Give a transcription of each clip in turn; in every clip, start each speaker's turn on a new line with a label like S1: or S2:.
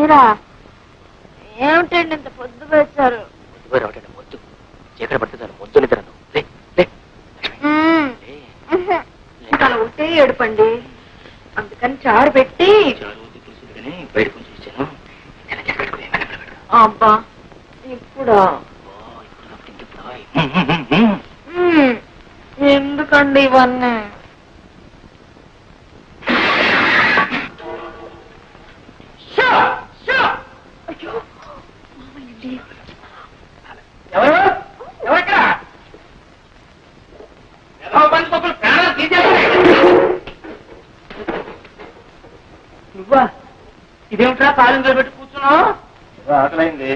S1: మీరా ఏమిటండి ఇంత పొద్దు వేశారు?
S2: పొద్దు రావటండి, మొద్దు చీకటి పడుతుంది, మొద్దు నిద్ర.
S1: అలా ఉంటే ఏడుపండి, అందుకని చారు పెట్టి
S2: బయట కొంచెం ఇచ్చాను.
S1: అబ్బా ఇప్పుడా? ఎందుకండి ఇవన్నీ?
S2: నువ్వా? ఇదేమిట్రా కాలంగా పెట్టి కూర్చున్నావు? ఆకలైంది,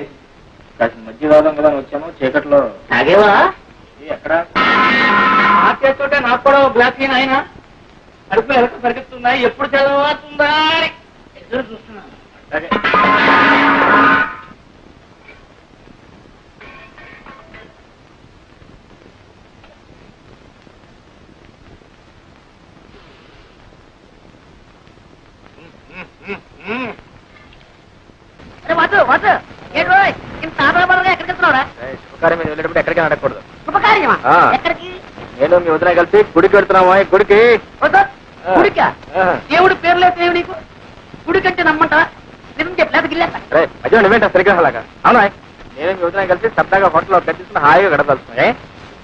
S2: కాసిన మధ్య కాలం కదా వచ్చాను. చీకట్లో తాగేవా? ఎక్కడ ఆ చేస్తుంటే నాకు కూడా గ్లాస్ ఆయన కడుపులో ఎలక పరిగెత్తున్నాయి, ఎప్పుడు చదవుతుందా అని ఎదురు చూస్తున్నాను. శుభకార్యం మీద వెళ్ళేటప్పుడు ఎక్కడికి అడగకూడదు. నేను మీ వదిన కలిసి గుడికి వెళ్తున్నావా? గుడికి
S1: గుడికా? దేవుడు పేర్లే నీకు గుడి కంటే నమ్మంటా? నిజం చెప్పలేదు గిల్లేస్తా.
S2: అయ్యో నువ్వేంట సరిగ్రహలాగా? అవునా, నేను మీ వదిన కలిసి సరదాగా హోటల్లో గడిచిన హాయిగా గడపలుస్తున్నాయి.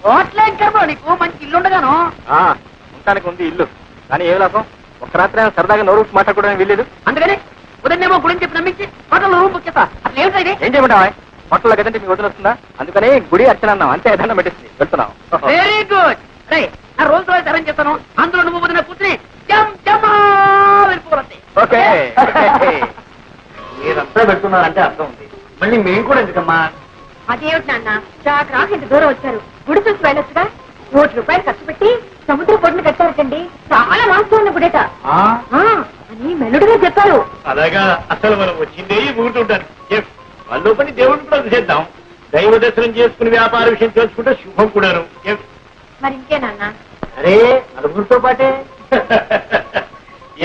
S1: హోటల్ ఏం కర్మ, నీకు మంచి ఇల్లు ఉండగాను.
S2: ఉండటానికి ఉంది ఇల్లు, కానీ ఏ లాభం? ఒక రాత్రి సరదాగా నోరు మాట్లాడుకోవడానికి వెళ్ళలేదు.
S1: అందుకని ఉదయనేమో గుడిని చెప్పి నమ్మించి హోటల్ రూమ్ బుక్ చేస్తా. అసలు ఏమిటది?
S2: ఏం చేయమంటావా? హోటల్లో కదంటే మీకు వదిన వస్తుందా? అందుకని గుడి అర్చన అన్నాం, అంతే. దండం పెట్టింది, వెళ్తున్నాం.
S1: Very good. ఆ రోజు రోజు అరేంజ్ చేస్తాను, అందులో నువ్వు వదిన కూర్చుని వెళ్ళిపోవాలి.
S2: ఓకే, మీరంతా పెడుతున్నారంటే అర్థం ఉంది, మళ్ళీ మేము కూడా ఎందుకమ్మా?
S1: అదేమిటి నాన్న, చాకు రాక ఇంత దూరం వచ్చారు, గుడి చూసి వెళ్ళొచ్చుగా. ₹1 ఖర్చు పెట్టి సముద్ర పొడిని కట్టారటండి, చాలా మాంసం ఉన్న గుడేట అని మెల్లుడిగా చెప్పారు.
S2: అలాగా? అసలు మనం వచ్చిందే ఊరుతుంటాను. వాళ్ళు పని దేవుడిని కూడా చేద్దాం, దైవ దర్శనం చేసుకుని వ్యాపార విషయం తెలుసుకుంటే శుభం కూడాను.
S1: మరి ఇంకే నాన్న?
S2: అరే నలుగురితో పాటే.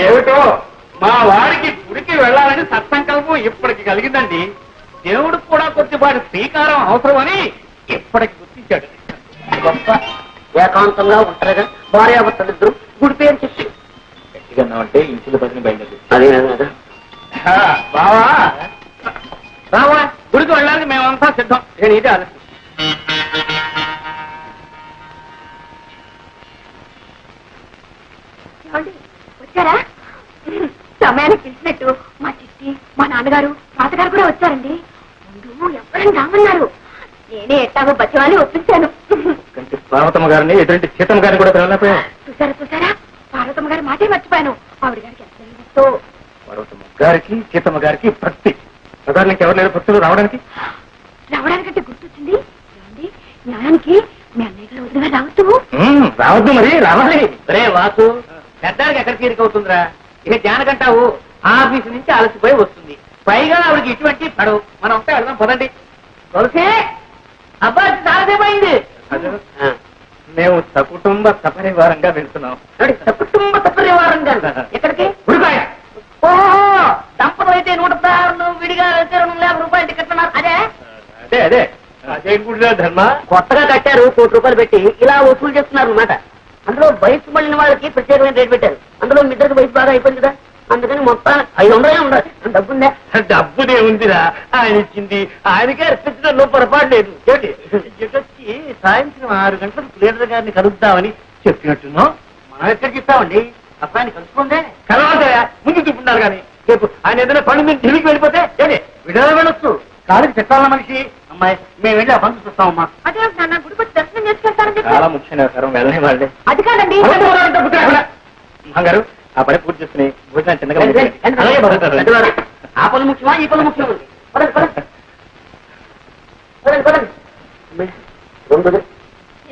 S2: ఏమిటో మా వాడికి గుడికి వెళ్ళాలని సత్సంకల్పం ఇప్పటికి కలిగిందండి. దేవుడికి కూడా కొద్దిపాటి శ్రీకారం అవసరమని ఇప్పటికి గుర్తించాడు.
S1: గొప్ప ఏకాంతంగా ఉంటారుగా భార్యాభర్తలిద్దరు గుడి పేరు చెప్పి
S2: గట్టిగా అంటే ఇంచుల పదిని బయలుదేరి.
S1: అదే కదా
S2: బావా, బావా గుడికి వెళ్ళాలని మేమంతా సిద్ధం. నేను ఇదే ఆలోచన.
S1: వచ్చారా? సమయానికి పిలిచినట్టు మా చిట్టి, మా నాన్నగారు, తాతగారు కూడా వచ్చారండి. ముందు ఎవరైనా రామన్నారు, నేనే ఎట్టాగో బచ్చవాన్ని ఒప్పించాను.
S2: పార్వతమ్మ గారిని ఎటువంటి సీతమ్మ గారిని కూడా పిలవలేకపోయా.
S1: చూసారా, పార్వతమ్మ గారి మాటే మర్చిపోయాను. ఆవిడ గారికి ఎంత
S2: పార్వతమ్మ గారికి సీతమ్మ గారికి భక్తి. ప్రధానికి ఎవరు లేరు భక్తులు
S1: రావడానికంటే గుర్తొచ్చింది. న్యాయానికి మీ అన్నయ్య గారు వదిలిగా
S2: రావద్దు, మరి రావాలి.
S3: రే వాసు, పెద్దానికి ఎక్కడ తీరికవుతుందిరా? ఇక జానకంటావు ఆఫీసు నుంచి అలసిపోయి వస్తుంది, పైగా ఆవిడకి ఇటువంటి పడవు. మనం ఉంటే అడదాం పదండి. తులసి, అబ్బాయి చాలాసేపయింది.
S2: మేము సకుటుంబ సపరివారంగా వెళ్తున్నాం.
S1: సకుటుంబ సపరివారంగా ఎక్కడికి?
S2: ఉడికాయ.
S1: ఓహో, దంపతులు అయితే 116 విడిగా ₹250 టికెట్ అన్నారు. అదే
S2: అదే అదే అదేం గుడిరా ధర్మ?
S1: కొత్తగా కట్టారు, ₹1 పెట్టి ఇలా వసూలు చేస్తున్నారు అన్నమాట. అందులో వయసు మళ్ళిన వాళ్ళకి ప్రత్యేకమైన రేటు పెట్టారు. అందులో మీ ఇద్దరికి వయసు బాగా అయిపోయింది కదా, అందుకని మొత్తం 500 ఉండాలి. డబ్బుందా?
S2: డబ్బునే ఉందిరా, ఆయన ఇచ్చింది ఆయనకే అర్పించడంలో పొరపాటు లేదు. వచ్చి సాయంత్రం 6 గంటలకు ప్లేడర్ గారిని కలుద్దామని చెప్పినట్టున్నాం. మనం ఎక్కడికి ఇస్తామండి?
S3: అబ్బాయిని కలుసుకుందే
S2: కలవాలయా, ముందు చూపున్నారు కానీ రేపు ఆయన ఏదైనా పని మీద ఢిల్లీకి వెళ్ళిపోతే ఏంటి విడుదల వెళ్ళొచ్చు. కాలికి చెప్పాల మనిషి. అమ్మాయి, మేము వెళ్ళి ఆ పనులు చూస్తామమ్మా.
S1: అదే నాన్న, గుడికి వచ్చి దర్శనం చేసుకెళ్తారని చెప్పి.
S2: చాలా ముఖ్యమైన సరం వెళ్ళని వాళ్ళే.
S1: అది కాదండి
S2: గారు, ఆ పని పూర్తి చేసుకుని భోజనం చిన్నగా
S1: ఆ పనులు ముఖ్యమా, ఈ పనులు ముఖ్యమా?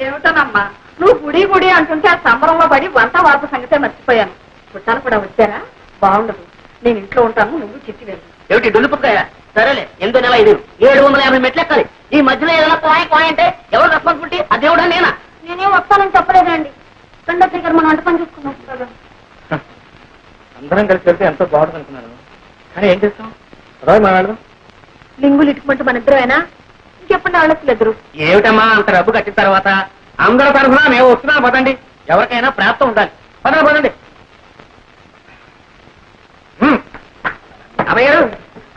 S1: ఏమిటోనమ్మా, నువ్వు గుడి అంటుంటే ఆ సంబరంలో పడి వంట వార్త సంగతే మర్చిపోయాను. చుట్టాలు కూడా వచ్చారా? బాగుండదు, నేను ఇంట్లో ఉంటాను, నువ్వు చిట్టి వెళ్ళు.
S3: ఏమిటి డొల్లుపుకాయ? సరేలే, 8వ నెల 750 మెట్లు ఎక్కాలి. ఈ మధ్యలో ఏదైనా కోయ అంటే ఎవరు రెస్పాన్సిబిలిటీ? అదేవిడా నేనా?
S1: నేనేం వస్తానని చెప్పలేదండి. రెండో దగ్గర మనం వంట పని చూసుకున్నాం.
S2: అందరం కలిసి వెళ్తే ఎంతో బాగుంటుంది అనుకున్నాను, కానీ ఏం చేస్తాం,
S1: లింగులు ఇటుకుంటూ మన ఇద్దరేనా ఇంకెప్పుడు ఆలోచలేదు.
S3: ఏమిటమ్మా అంత డబ్బు కట్టిన తర్వాత అందరూ తరఫున మేము వస్తున్నాం పదండి. ఎవరికైనా ప్రాప్తం ఉండాలి. పదండి పదండి. అభయ్య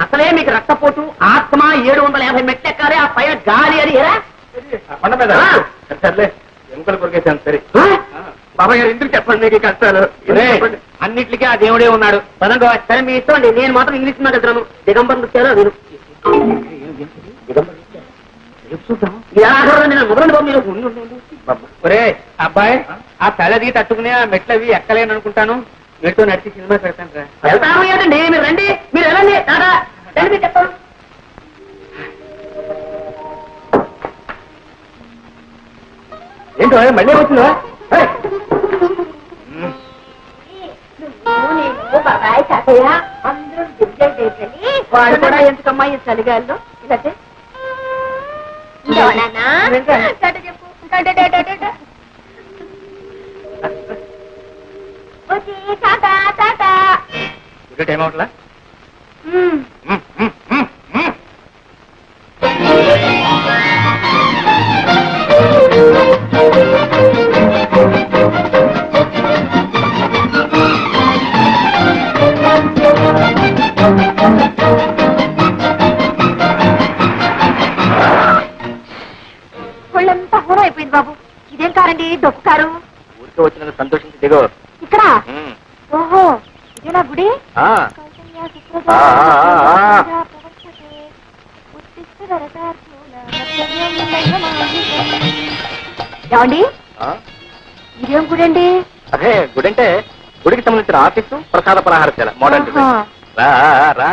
S3: అసలే మీకు రక్తపోటు ఆత్మ 750 మెట్లు ఎక్కాలి. ఆ పైన గాలి అది ఎలా
S2: కొండ మీద సర్లే ఎముకలు కొరికేశాను సరే.
S3: బాబాయ్ గారు ఎందుకు చెప్పండి మీకు కష్టాలు? అన్నిటికీ ఆ దేవుడే ఉన్నాడు. పదండి. సరే మీ ఇష్టం అండి. నేను మాత్రం ఇంగ్లీష్ సినిమా వెళ్తున్నాను. దిగంబర్ నృత్యాలు నేను ఒరే అబ్బాయి ఆ తలది తట్టుకునే ఆ మెట్లు అవి ఎక్కలేను అనుకుంటాను. మీతో నడిచి సినిమా పెడతాను రా. వెళ్తాను ఏంటండి మీరు రండి. మీరు వెళ్ళండి. రండి చెప్తాను. ఏంటో మళ్ళీ వచ్చిందా?
S1: బాబాయ్ తాతయ్య అందరూ వాడు కూడా ఎందుకమ్మా ఈ చలిగాల్లో ఇలా
S3: టైం అవట్లా?
S1: ఒళ్ళంతా హోరం అయిపోయింది బాబు. ఇదేం కారండి డొక్కు కారు?
S3: ఊరికే వచ్చినందుకు సంతోషించి దిగో.
S1: ఇక్కడ ఓహో ఇదేనా గుడి? ఏమండి ఇదేం గుడి అండి?
S3: అదే గుడి అంటే గుడికి సంబంధించిన ఆఫీసు ప్రసాద పలహారశాల మోడల్. రా రా